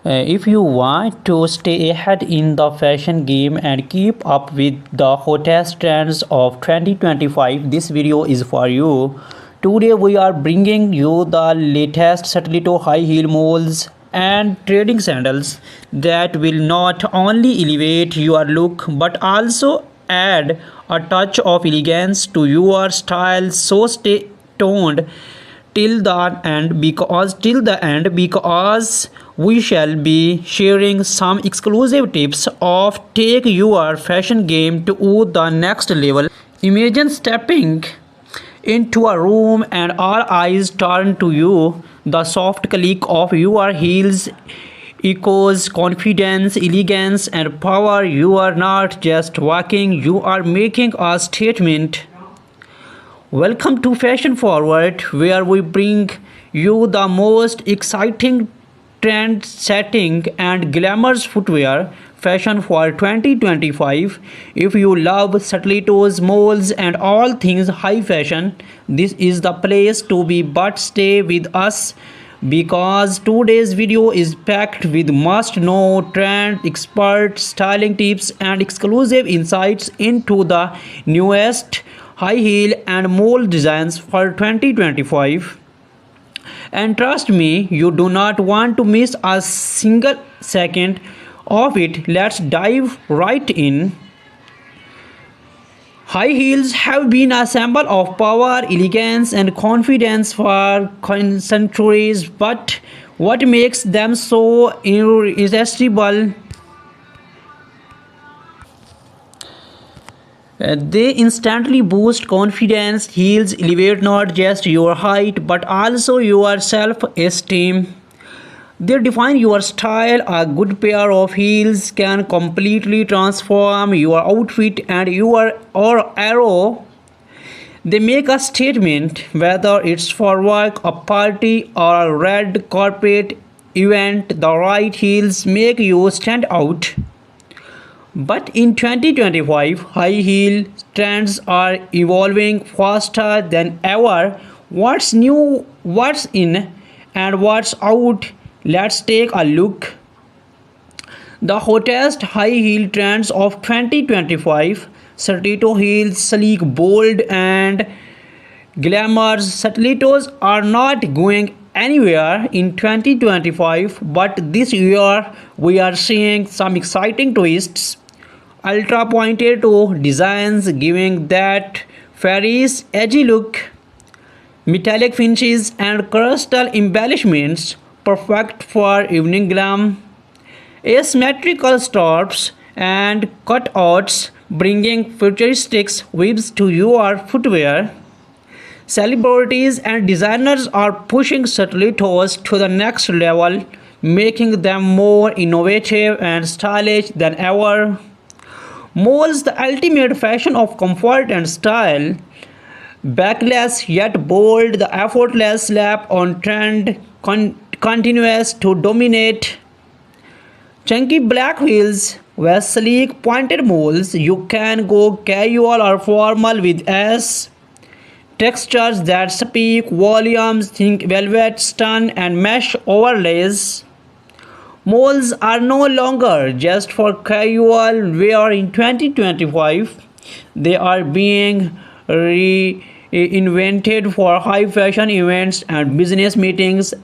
If you want to stay ahead in the fashion game and keep up with the hottest trends of 2025, this video is for you. Today we are bringing you the latest stiletto high heel moles and trading sandals that will not only elevate your look but also add a touch of elegance to your style. So stay tuned till the end because we shall be sharing some exclusive tips of take your fashion game to the next level. Imagine stepping into a room and all eyes turn to you. The soft click of your heels echoes confidence, elegance, and power. You are not just walking, you are making a statement. Welcome to Fashion Forward, where we bring you the most exciting trend setting and glamorous footwear fashion for 2025. If you love stilettos, moles, and all things high fashion, this is the place to be. But stay with us because today's video is packed with must know trend expert styling tips and exclusive insights into the newest high heel and mole designs for 2025. And trust me, you do not want to miss a single second of it. Let's dive right in. High heels have been a symbol of power, elegance, and confidence for centuries, but what makes them so irresistible? They instantly boost confidence. Heels elevate not just your height but also your self esteem. They define your style. A good pair of heels can completely transform your outfit and your or arrow. They make a statement whether it's for work, a party, or a red carpet event. The right heels make you stand out. But in 2025, high heel trends are evolving faster than ever. What's new, what's in, and what's out? Let's take a look. The hottest high heel trends of 2025: stiletto heels, sleek, bold, and glamorous. Stilettos are not going anywhere in 2025, but this year we are seeing some exciting twists. Ultra pointed toe designs giving that fairy's edgy look, metallic finishes and crystal embellishments perfect for evening glam, asymmetrical straps and cutouts bringing futuristic whips to your footwear. Celebrities and designers are pushing stilettos to the next level, making them more innovative and stylish than ever. Moles, the ultimate fashion of comfort and style. Backless yet bold, the effortless slap on trend continues to dominate. Chunky black heels with sleek pointed moles. You can go casual or formal with S. Textures that speak volumes, think velvet, stun, and mesh overlays. Moles are no longer just for casual wear in 2025. They are being reinvented for high fashion events and business meetings.